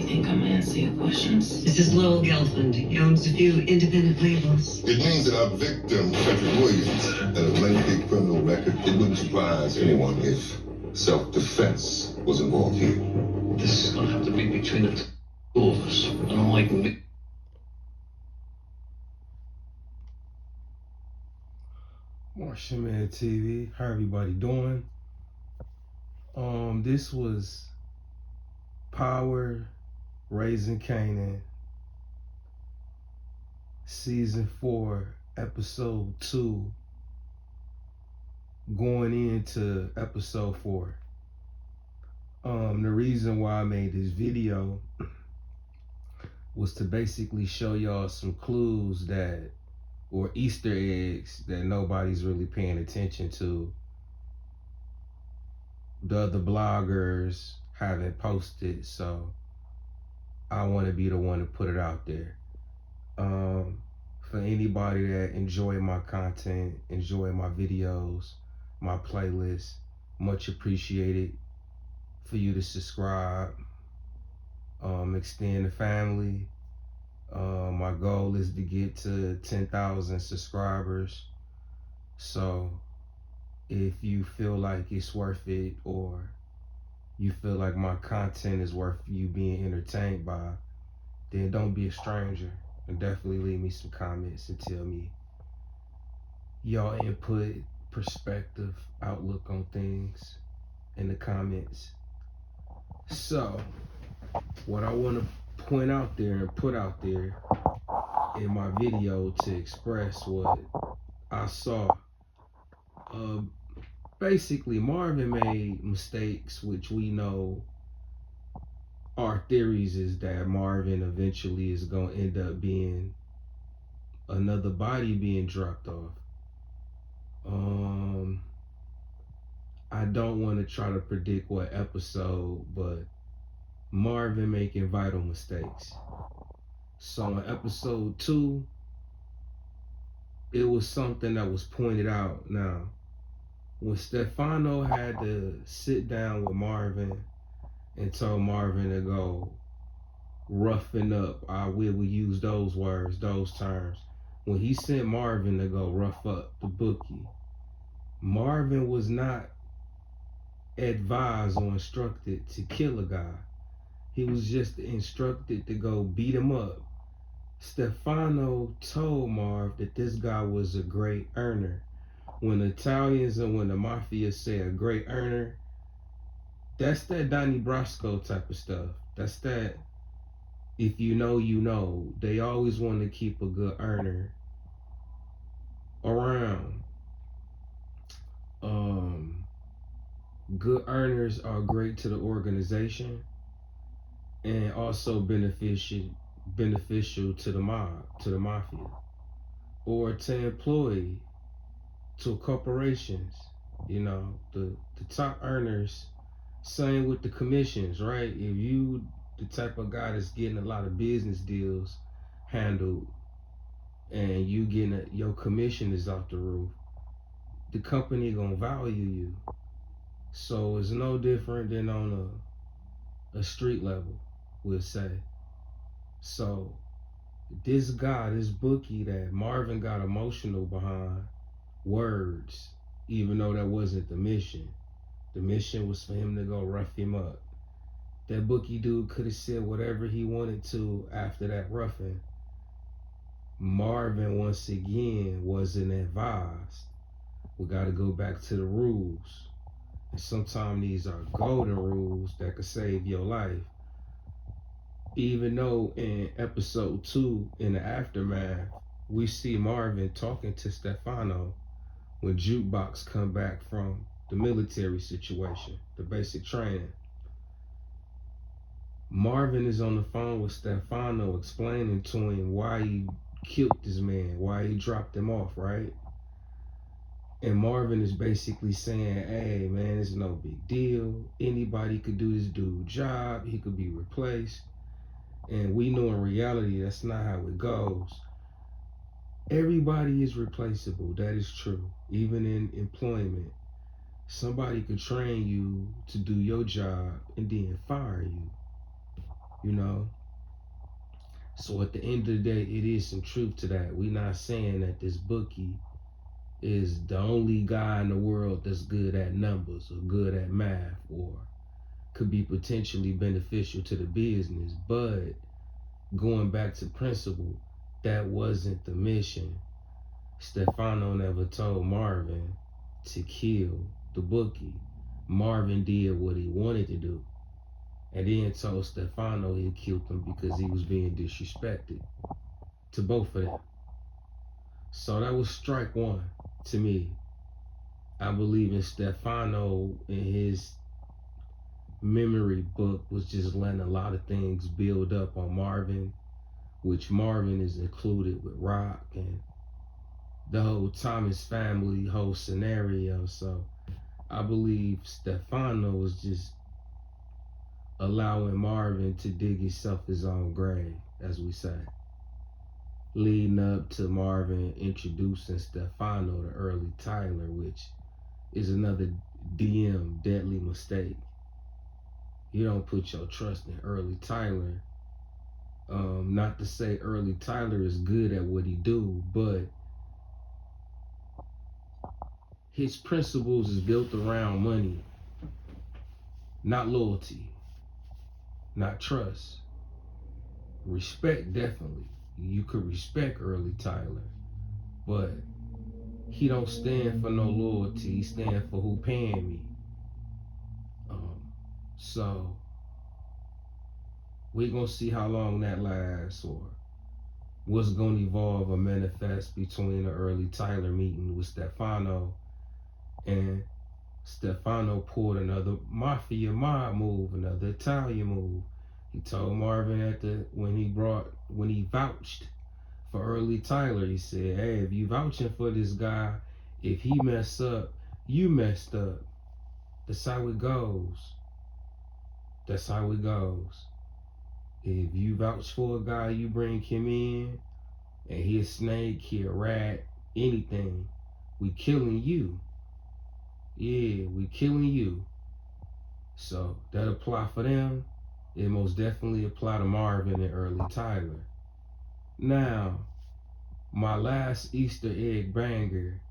think I'm gonna answer your questions? This is Lowell Gelfand. He owns a few independent labels. It means that our victim, Frederick Williams, had a lengthy criminal record. It wouldn't surprise anyone if self-defense was involved here. This is gonna have to be between the two of us. I don't like Martian Man TV, how everybody doing? This was Power Raising Kanan, Season 4, Episode 2, going into Episode 4. The reason why I made this video was to basically show y'all some clues that, or Easter eggs that nobody's really paying attention to. The other bloggers haven't posted, so I want to be the one to put it out there. For anybody that enjoy my content, enjoy my videos, my playlists, much appreciated for you to subscribe, extend the family. My goal is to get to 10,000 subscribers. So if you feel like it's worth it, or you feel like my content is worth you being entertained by, then don't be a stranger and definitely leave me some comments and tell me y'all input, perspective, outlook on things in the comments. So what I want to point out there and put out there in my video to express what I saw. Basically, Marvin made mistakes, which we know, our theories is that Marvin eventually is going to end up being another body being dropped off. I don't want to try to predict what episode, but Marvin making vital mistakes. So in episode 2, it was something that was pointed out. Now, when Stefano had to sit down with Marvin and told Marvin to go roughen up, we will use those words, those terms. When he sent Marvin to go rough up the bookie, Marvin was not advised or instructed to kill a guy. He was just instructed to go beat him up. Stefano told Marv that this guy was a great earner. When the Italians and when the mafia say a great earner, that's that Donnie Brasco type of stuff. That's that, if you know, you know. They always want to keep a good earner around. Good earners are great to the organization and also beneficial to the mob, to the mafia, or to employee, to corporations. You know, the top earners, same with the commissions, right? If you the type of guy that's getting a lot of business deals handled and you getting your commission is off the roof, the company gonna value you. So it's no different than on a street level, we'll say. So this guy, this bookie that Marvin got emotional behind words, even though that wasn't the mission. The mission was for him to go rough him up. That bookie dude could have said whatever he wanted to after that roughing. Marvin, once again, wasn't advised. We got to go back to the rules. And sometimes these are golden rules that could save your life. Even though in episode 2, in the aftermath, we see Marvin talking to Stefano when Jukebox come back from the military situation, the basic training. Marvin is on the phone with Stefano explaining to him why he killed this man, why he dropped him off, right? And Marvin is basically saying, hey man, it's no big deal. Anybody could do this dude's job. He could be replaced. And we know in reality, that's not how it goes. Everybody is replaceable. That is true. Even in employment, somebody could train you to do your job and then fire you. you know. So at the end of the day, it is some truth to that. We're not saying that this bookie is the only guy in the world that's good at numbers or good at math or could be potentially beneficial to the business. But going back to principle, that wasn't the mission. Stefano never told Marvin to kill the bookie. Marvin did what he wanted to do, and then told Stefano he killed him because he was being disrespected to both of them. So that was strike one to me. I believe in Stefano in his memory book was just letting a lot of things build up on Marvin, which Marvin is included with Rock and the whole Thomas family, whole scenario. So I believe Stefano was just allowing Marvin to dig himself his own grave, as we say, leading up to Marvin introducing Stefano to Early Tyler, which is another deadly mistake. You don't put your trust in Early Tyler. Not to say Early Tyler is good at what he do, but his principles is built around money, not loyalty, not trust. Respect, definitely. You could respect Early Tyler, but he don't stand for no loyalty. He stand for who paying me. So we're gonna see how long that lasts or what's gonna evolve or manifest between the Early Tyler meeting with Stefano, and Stefano pulled another mafia mob move, another Italian move. He told Marvin when he vouched for Early Tyler, he said, "Hey, if you vouching for this guy, if he mess up, you messed up. That's how it goes. That's how it goes. If you vouch for a guy, you bring him in, and he a snake, he a rat, anything, we killing you. Yeah, we killing you." So that apply for them. It most definitely apply to Marvin and Early Tyler. Now, my last Easter egg banger,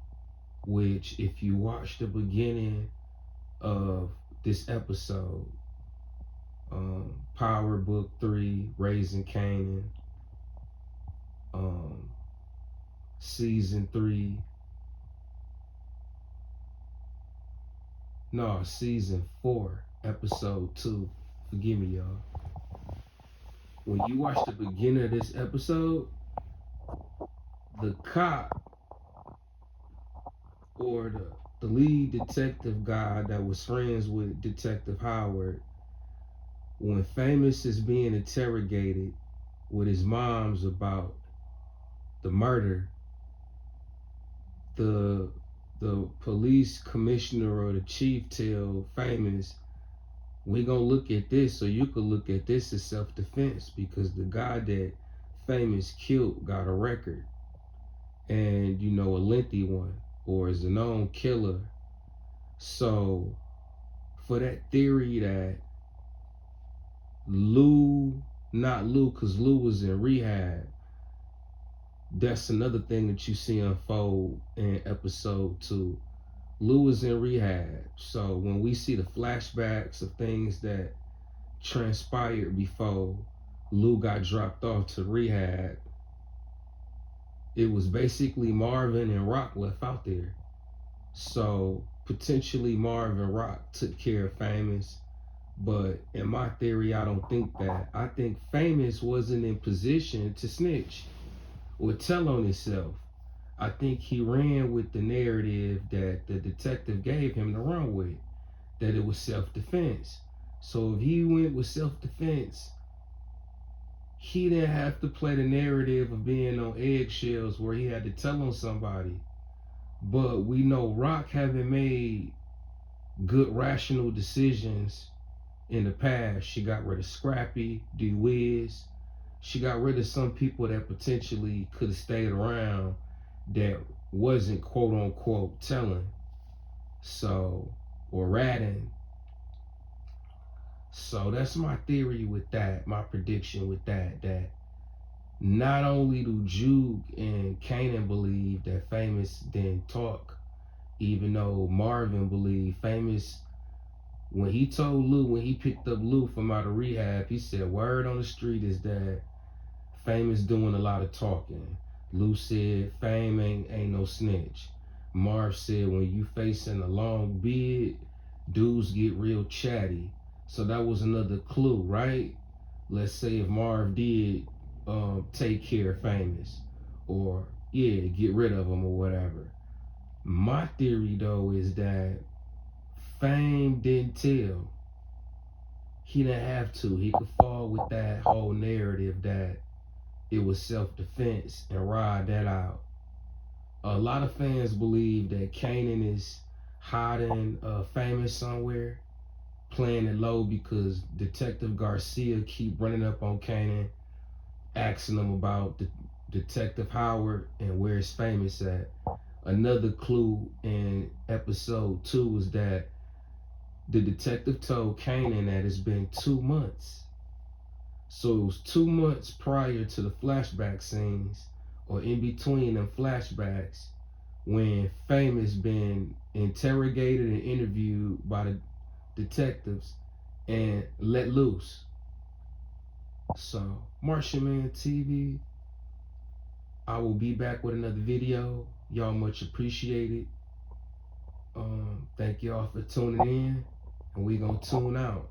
which if you watch the beginning of this episode, Power Book 3, Raising Kanan, Season 3, no, Season 4, Episode 2, forgive me, y'all. When you watch the beginning of this episode, the cop or the lead detective guy that was friends with Detective Howard, when Famous is being interrogated with his moms about the murder, the police commissioner or the chief tell Famous, "We gonna look at this so you could look at this as self-defense, because the guy that Famous killed got a record, and a lengthy one, or is a known killer. So for that theory that not Lou, because Lou was in rehab, that's another thing that you see unfold in episode 2. Lou was in rehab. So when we see the flashbacks of things that transpired before Lou got dropped off to rehab, it was basically Marvin and Rock left out there. So potentially Marvin Rock took care of Famous. But in my theory, I don't think that. I think Famous wasn't in position to snitch or tell on himself. I think he ran with the narrative that the detective gave him to run with, that it was self-defense. So if he went with self-defense, he didn't have to play the narrative of being on eggshells where he had to tell on somebody. But we know Rock haven't made good rational decisions in the past. She got rid of Scrappy, D-Wiz. She got rid of some people that potentially could have stayed around that wasn't quote unquote telling. So, or ratting. So that's my theory with that, my prediction with that, that not only do Jude and Kanan believe that Famous didn't talk, even though Marvin believed Famous, when he told Lou, when he picked up Lou from out of rehab, he said, word on the street is that Famous doing a lot of talking. Lou said, Fame ain't no snitch. Marv said, when you facing a long bid, dudes get real chatty. So that was another clue, right? Let's say if Marv did take care of Famous, or yeah, get rid of him or whatever. My theory though is that Fame didn't tell. He didn't have to. He could fall with that whole narrative that it was self-defense and ride that out. A lot of fans believe that Kanan is hiding Famous somewhere, playing it low because Detective Garcia keep running up on Kanan, asking him about Detective Howard and where's Famous at. Another clue in episode 2 was that the detective told Kanan that it's been 2 months. So it was 2 months prior to the flashback scenes, or in between them flashbacks, when Famous been interrogated and interviewed by the detectives and let loose. So, Martian Man TV, I will be back with another video. Y'all much appreciated. Thank y'all for tuning in, and we gonna tune out.